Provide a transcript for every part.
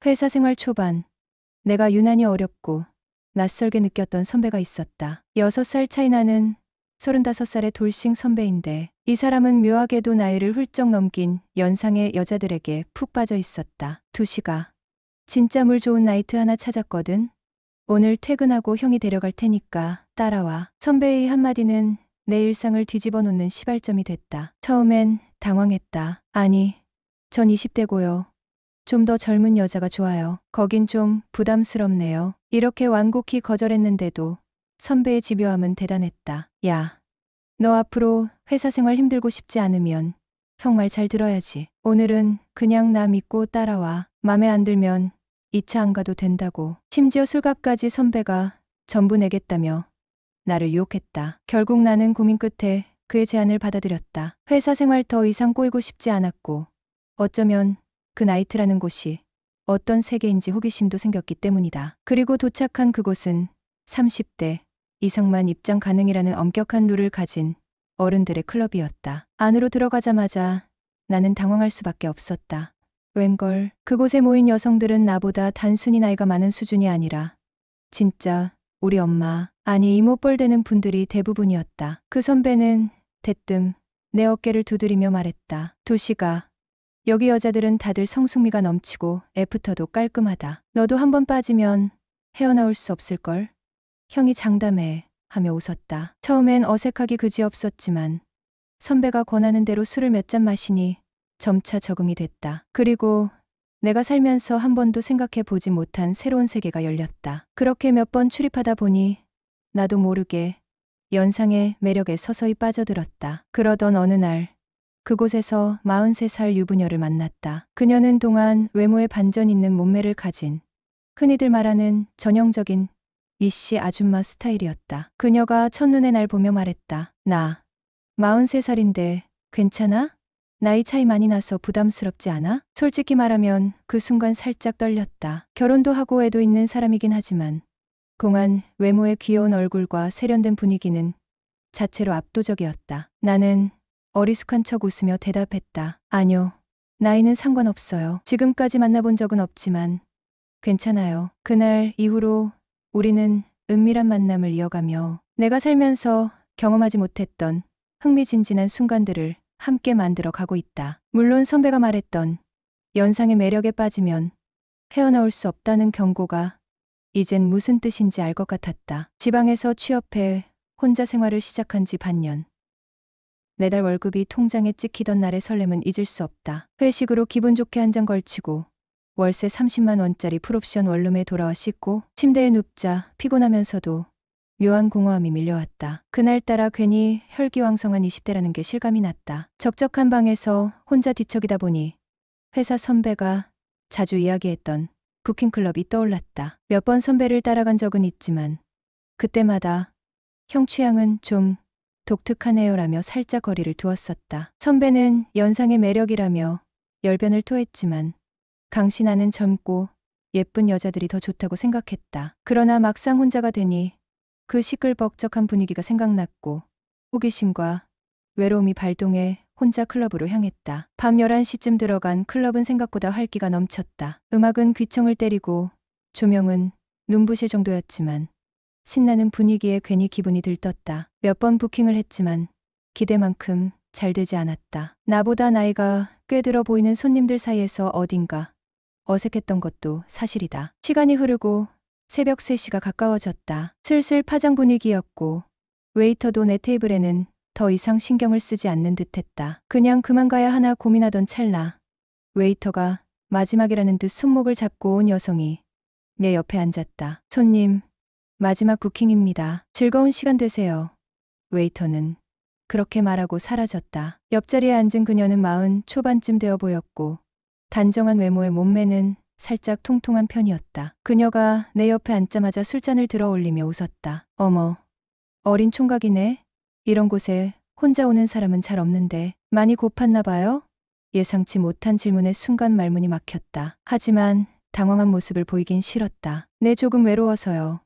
회사 생활 초반, 내가 유난히 어렵고 낯설게 느꼈던 선배가 있었다. 6살 차이 나는 35살의 돌싱 선배인데 이 사람은 묘하게도 나이를 훌쩍 넘긴 연상의 여자들에게 푹 빠져 있었다. 두시가 진짜 물 좋은 나이트 하나 찾았거든. 오늘 퇴근하고 형이 데려갈 테니까 따라와. 선배의 한마디는 내 일상을 뒤집어 놓는 시발점이 됐다. 처음엔 당황했다. 아니, 전 20대고요. 좀 더 젊은 여자가 좋아요. 거긴 좀 부담스럽네요. 이렇게 완곡히 거절했는데도 선배의 집요함은 대단했다. 야, 너 앞으로 회사 생활 힘들고 싶지 않으면 형 말 잘 들어야지. 오늘은 그냥 나 믿고 따라와. 맘에 안 들면 2차 안 가도 된다고. 심지어 술값까지 선배가 전부 내겠다며 나를 유혹했다. 결국 나는 고민 끝에 그의 제안을 받아들였다. 회사 생활 더 이상 꼬이고 싶지 않았고 어쩌면 그 나이트라는 곳이 어떤 세계인지 호기심도 생겼기 때문이다. 그리고 도착한 그곳은 30대 이상만 입장 가능이라는 엄격한 룰을 가진 어른들의 클럽이었다. 안으로 들어가자마자 나는 당황할 수밖에 없었다. 웬걸, 그곳에 모인 여성들은 나보다 단순히 나이가 많은 수준이 아니라 진짜 우리 엄마, 아니 이모뻘 되는 분들이 대부분이었다. 그 선배는 대뜸 내 어깨를 두드리며 말했다. 두시가, 여기 여자들은 다들 성숙미가 넘치고 애프터도 깔끔하다. 너도 한번 빠지면 헤어나올 수 없을걸? 형이 장담해 하며 웃었다. 처음엔 어색하기 그지없었지만 선배가 권하는 대로 술을 몇 잔 마시니 점차 적응이 됐다. 그리고 내가 살면서 한 번도 생각해 보지 못한 새로운 세계가 열렸다. 그렇게 몇 번 출입하다 보니 나도 모르게 연상의 매력에 서서히 빠져들었다. 그러던 어느 날 그곳에서 43살 유부녀를 만났다. 그녀는 동안 외모에 반전 있는 몸매를 가진 흔히들 말하는 전형적인 이씨 아줌마 스타일이었다. 그녀가 첫눈에 날 보며 말했다. 나 43살인데 괜찮아? 나이 차이 많이 나서 부담스럽지 않아? 솔직히 말하면 그 순간 살짝 떨렸다. 결혼도 하고 애도 있는 사람이긴 하지만 공한 외모의 귀여운 얼굴과 세련된 분위기는 자체로 압도적이었다. 나는 어리숙한 척 웃으며 대답했다. 아니요. 나이는 상관없어요. 지금까지 만나본 적은 없지만 괜찮아요. 그날 이후로 우리는 은밀한 만남을 이어가며 내가 살면서 경험하지 못했던 흥미진진한 순간들을 함께 만들어 가고 있다. 물론 선배가 말했던 연상의 매력에 빠지면 헤어나올 수 없다는 경고가 이젠 무슨 뜻인지 알 것 같았다. 지방에서 취업해 혼자 생활을 시작한 지 반년. 매달 월급이 통장에 찍히던 날의 설렘은 잊을 수 없다. 회식으로 기분 좋게 한 잔 걸치고 월세 30만 원짜리 풀옵션 원룸에 돌아와 씻고 침대에 눕자 피곤하면서도 묘한 공허함이 밀려왔다. 그날따라 괜히 혈기왕성한 20대라는 게 실감이 났다. 적적한 방에서 혼자 뒤척이다 보니 회사 선배가 자주 이야기했던 쿠킹클럽이 떠올랐다. 몇 번 선배를 따라간 적은 있지만 그때마다 형 취향은 좀 독특하네요라며 살짝 거리를 두었었다. 선배는 연상의 매력이라며 열변을 토했지만 강신하는 젊고 예쁜 여자들이 더 좋다고 생각했다. 그러나 막상 혼자가 되니 그 시끌벅적한 분위기가 생각났고 호기심과 외로움이 발동해 혼자 클럽으로 향했다. 밤 11시쯤 들어간 클럽은 생각보다 활기가 넘쳤다. 음악은 귀청을 때리고 조명은 눈부실 정도였지만 신나는 분위기에 괜히 기분이 들떴다. 몇 번 부킹을 했지만 기대만큼 잘 되지 않았다. 나보다 나이가 꽤 들어 보이는 손님들 사이에서 어딘가 어색했던 것도 사실이다. 시간이 흐르고 새벽 3시가 가까워졌다. 슬슬 파장 분위기였고 웨이터도 내 테이블에는 더 이상 신경을 쓰지 않는 듯했다. 그냥 그만 가야 하나 고민하던 찰나 웨이터가 마지막이라는 듯 손목을 잡고 온 여성이 내 옆에 앉았다. 손님, 마지막 부킹입니다. 즐거운 시간 되세요. 웨이터는 그렇게 말하고 사라졌다. 옆자리에 앉은 그녀는 40 초반쯤 되어 보였고 단정한 외모의 몸매는 살짝 통통한 편이었다. 그녀가 내 옆에 앉자마자 술잔을 들어 올리며 웃었다. 어머, 어린 총각이네. 이런 곳에 혼자 오는 사람은 잘 없는데 많이 고팠나 봐요? 예상치 못한 질문에 순간 말문이 막혔다. 하지만 당황한 모습을 보이긴 싫었다. 네, 조금 외로워서요.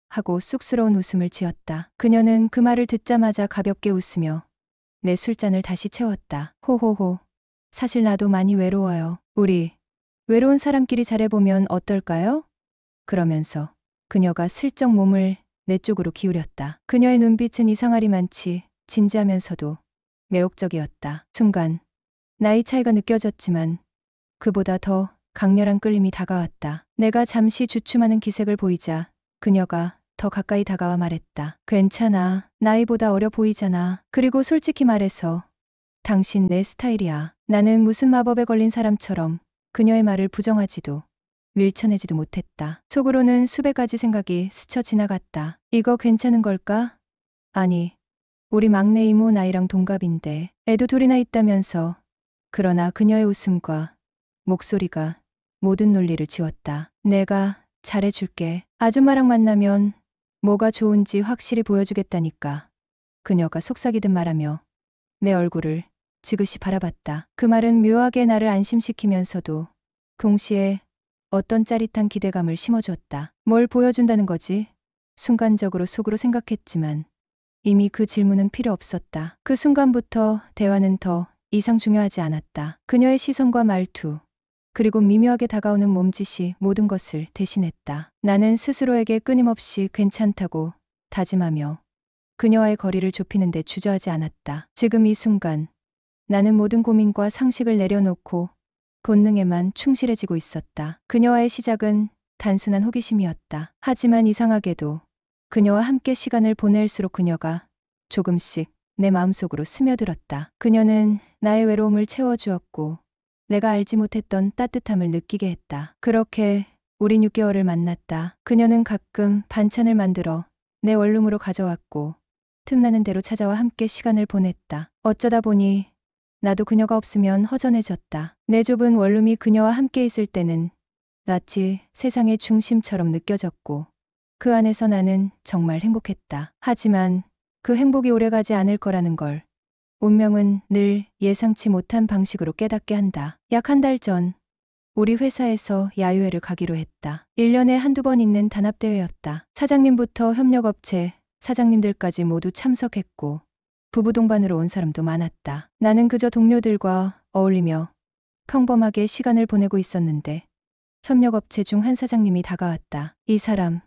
하고 쑥스러운 웃음을 지었다. 그녀는 그 말을 듣자마자 가볍게 웃으며 내 술잔을 다시 채웠다. 호호호. 사실 나도 많이 외로워요. 우리 외로운 사람끼리 잘해보면 어떨까요? 그러면서 그녀가 슬쩍 몸을 내 쪽으로 기울였다. 그녀의 눈빛은 이상하리만치 진지하면서도 매혹적이었다. 순간 나이 차이가 느껴졌지만 그보다 더 강렬한 끌림이 다가왔다. 내가 잠시 주춤하는 기색을 보이자 그녀가 더 가까이 다가와 말했다. 괜찮아. 나이보다 어려 보이잖아. 그리고 솔직히 말해서 당신 내 스타일이야. 나는 무슨 마법에 걸린 사람처럼 그녀의 말을 부정하지도 밀쳐내지도 못했다. 속으로는 수백 가지 생각이 스쳐 지나갔다. 이거 괜찮은 걸까? 아니, 우리 막내 이모 나이랑 동갑인데 애도 둘이나 있다면서. 그러나 그녀의 웃음과 목소리가 모든 논리를 지웠다. 내가 잘해줄게. 아줌마랑 만나면 뭐가 좋은지 확실히 보여주겠다니까. 그녀가 속삭이듯 말하며 내 얼굴을 지그시 바라봤다. 그 말은 묘하게 나를 안심시키면서도 동시에 어떤 짜릿한 기대감을 심어주었다. 뭘 보여준다는 거지? 순간적으로 속으로 생각했지만 이미 그 질문은 필요 없었다. 그 순간부터 대화는 더 이상 중요하지 않았다. 그녀의 시선과 말투, 그리고 미묘하게 다가오는 몸짓이 모든 것을 대신했다. 나는 스스로에게 끊임없이 괜찮다고 다짐하며 그녀와의 거리를 좁히는데 주저하지 않았다. 지금 이 순간 나는 모든 고민과 상식을 내려놓고 본능에만 충실해지고 있었다. 그녀와의 시작은 단순한 호기심이었다. 하지만 이상하게도 그녀와 함께 시간을 보낼수록 그녀가 조금씩 내 마음속으로 스며들었다. 그녀는 나의 외로움을 채워주었고 내가 알지 못했던 따뜻함을 느끼게 했다. 그렇게 우린 6개월을 만났다. 그녀는 가끔 반찬을 만들어 내 원룸으로 가져왔고 틈나는 대로 찾아와 함께 시간을 보냈다. 어쩌다 보니 나도 그녀가 없으면 허전해졌다. 내 좁은 원룸이 그녀와 함께 있을 때는 마치 세상의 중심처럼 느껴졌고 그 안에서 나는 정말 행복했다. 하지만 그 행복이 오래가지 않을 거라는 걸 운명은 늘 예상치 못한 방식으로 깨닫게 한다. 약 한 달 전 우리 회사에서 야유회를 가기로 했다. 1년에 한두 번 있는 단합대회였다. 사장님부터 협력업체 사장님들까지 모두 참석했고 부부 동반으로 온 사람도 많았다. 나는 그저 동료들과 어울리며 평범하게 시간을 보내고 있었는데 협력업체 중 한 사장님이 다가왔다. 이 사람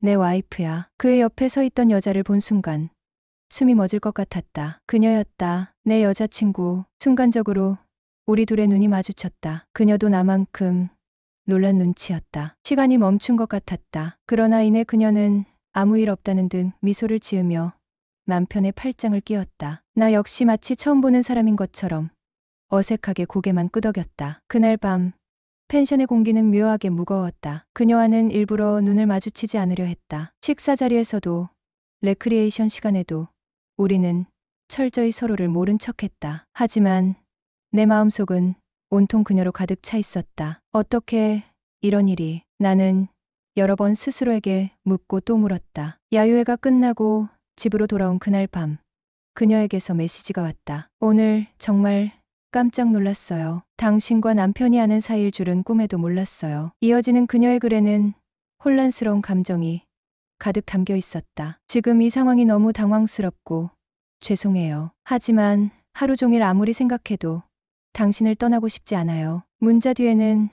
내 와이프야. 그의 옆에 서 있던 여자를 본 순간 숨이 멎을 것 같았다. 그녀였다. 내 여자친구. 순간적으로 우리 둘의 눈이 마주쳤다. 그녀도 나만큼 놀란 눈치였다. 시간이 멈춘 것 같았다. 그러나 이내 그녀는 아무 일 없다는 듯 미소를 지으며 남편의 팔짱을 끼웠다. 나 역시 마치 처음 보는 사람인 것처럼 어색하게 고개만 끄덕였다. 그날 밤 펜션의 공기는 묘하게 무거웠다. 그녀와는 일부러 눈을 마주치지 않으려 했다. 식사 자리에서도 레크리에이션 시간에도 우리는 철저히 서로를 모른 척했다. 하지만 내 마음속은 온통 그녀로 가득 차 있었다. 어떻게 이런 일이. 나는 여러 번 스스로에게 묻고 또 물었다. 야유회가 끝나고 집으로 돌아온 그날 밤 그녀에게서 메시지가 왔다. 오늘 정말 깜짝 놀랐어요. 당신과 남편이 아는 사이일 줄은 꿈에도 몰랐어요. 이어지는 그녀의 글에는 혼란스러운 감정이 가득 담겨 있었다. 지금 이 상황이 너무 당황스럽고 죄송해요. 하지만 하루 종일 아무리 생각해도 당신을 떠나고 싶지 않아요. 문자 뒤에는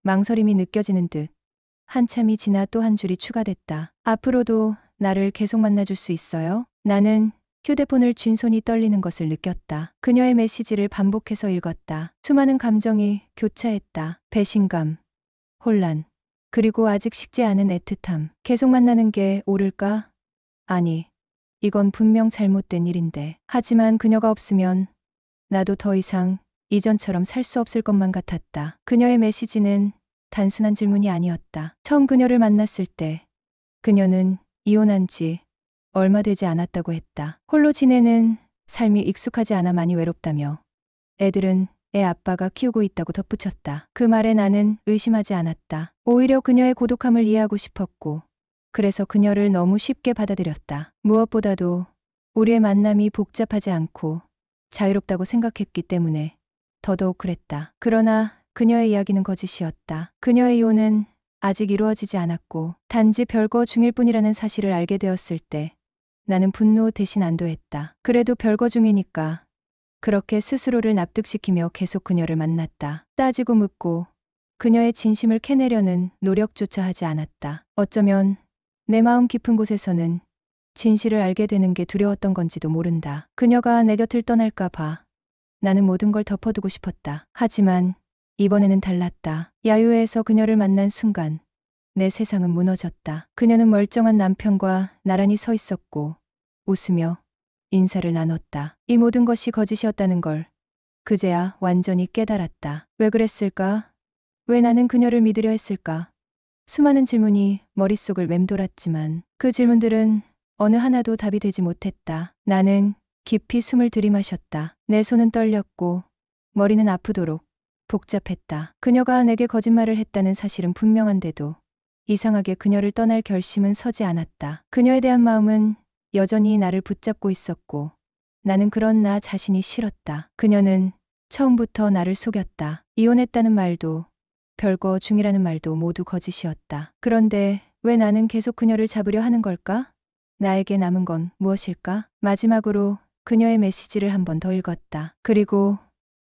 망설임이 느껴지는 듯 한참이 지나 또 한 줄이 추가됐다. 앞으로도 나를 계속 만나줄 수 있어요? 나는 휴대폰을 쥔 손이 떨리는 것을 느꼈다. 그녀의 메시지를 반복해서 읽었다. 수많은 감정이 교차했다. 배신감, 혼란, 그리고 아직 식지 않은 애틋함. 계속 만나는 게 옳을까? 아니, 이건 분명 잘못된 일인데. 하지만 그녀가 없으면 나도 더 이상 이전처럼 살 수 없을 것만 같았다. 그녀의 메시지는 단순한 질문이 아니었다. 처음 그녀를 만났을 때 그녀는 이혼한 지 얼마 되지 않았다고 했다. 홀로 지내는 삶이 익숙하지 않아 많이 외롭다며 애들은 애 아빠가 키우고 있다고 덧붙였다. 그 말에 나는 의심하지 않았다. 오히려 그녀의 고독함을 이해하고 싶었고 그래서 그녀를 너무 쉽게 받아들였다. 무엇보다도 우리의 만남이 복잡하지 않고 자유롭다고 생각했기 때문에 더더욱 그랬다. 그러나 그녀의 이야기는 거짓이었다. 그녀의 이혼은 아직 이루어지지 않았고 단지 별거 중일 뿐이라는 사실을 알게 되었을 때 나는 분노 대신 안도했다. 그래도 별거 중이니까 그렇게 스스로를 납득시키며 계속 그녀를 만났다. 따지고 묻고 그녀의 진심을 캐내려는 노력조차 하지 않았다. 어쩌면 내 마음 깊은 곳에서는 진실을 알게 되는 게 두려웠던 건지도 모른다. 그녀가 내 곁을 떠날까 봐 나는 모든 걸 덮어두고 싶었다. 하지만 이번에는 달랐다. 야유회에서 그녀를 만난 순간 내 세상은 무너졌다. 그녀는 멀쩡한 남편과 나란히 서 있었고 웃으며 인사를 나눴다. 이 모든 것이 거짓이었다는 걸 그제야 완전히 깨달았다. 왜 그랬을까? 왜 나는 그녀를 믿으려 했을까? 수많은 질문이 머릿속을 맴돌았지만 그 질문들은 어느 하나도 답이 되지 못했다. 나는 깊이 숨을 들이마셨다. 내 손은 떨렸고 머리는 아프도록 복잡했다. 그녀가 내게 거짓말을 했다는 사실은 분명한데도 이상하게 그녀를 떠날 결심은 서지 않았다. 그녀에 대한 마음은 여전히 나를 붙잡고 있었고 나는 그런 나 자신이 싫었다. 그녀는 처음부터 나를 속였다. 이혼했다는 말도 별거 중이라는 말도 모두 거짓이었다. 그런데 왜 나는 계속 그녀를 잡으려 하는 걸까? 나에게 남은 건 무엇일까? 마지막으로 그녀의 메시지를 한 번 더 읽었다. 그리고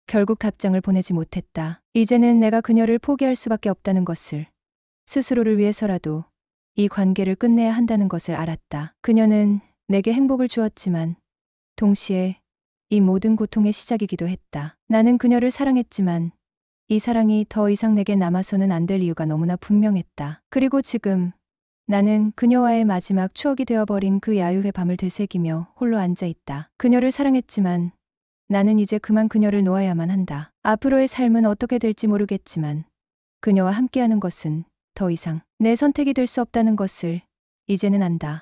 결국 답장을 보내지 못했다. 이제는 내가 그녀를 포기할 수밖에 없다는 것을, 스스로를 위해서라도 이 관계를 끝내야 한다는 것을 알았다. 그녀는 내게 행복을 주었지만 동시에 이 모든 고통의 시작이기도 했다. 나는 그녀를 사랑했지만 이 사랑이 더 이상 내게 남아서는 안 될 이유가 너무나 분명했다. 그리고 지금 나는 그녀와의 마지막 추억이 되어버린 그 야유회 밤을 되새기며 홀로 앉아 있다. 그녀를 사랑했지만 나는 이제 그만 그녀를 놓아야만 한다. 앞으로의 삶은 어떻게 될지 모르겠지만 그녀와 함께하는 것은 더 이상 내 선택이 될 수 없다는 것을 이제는 안다.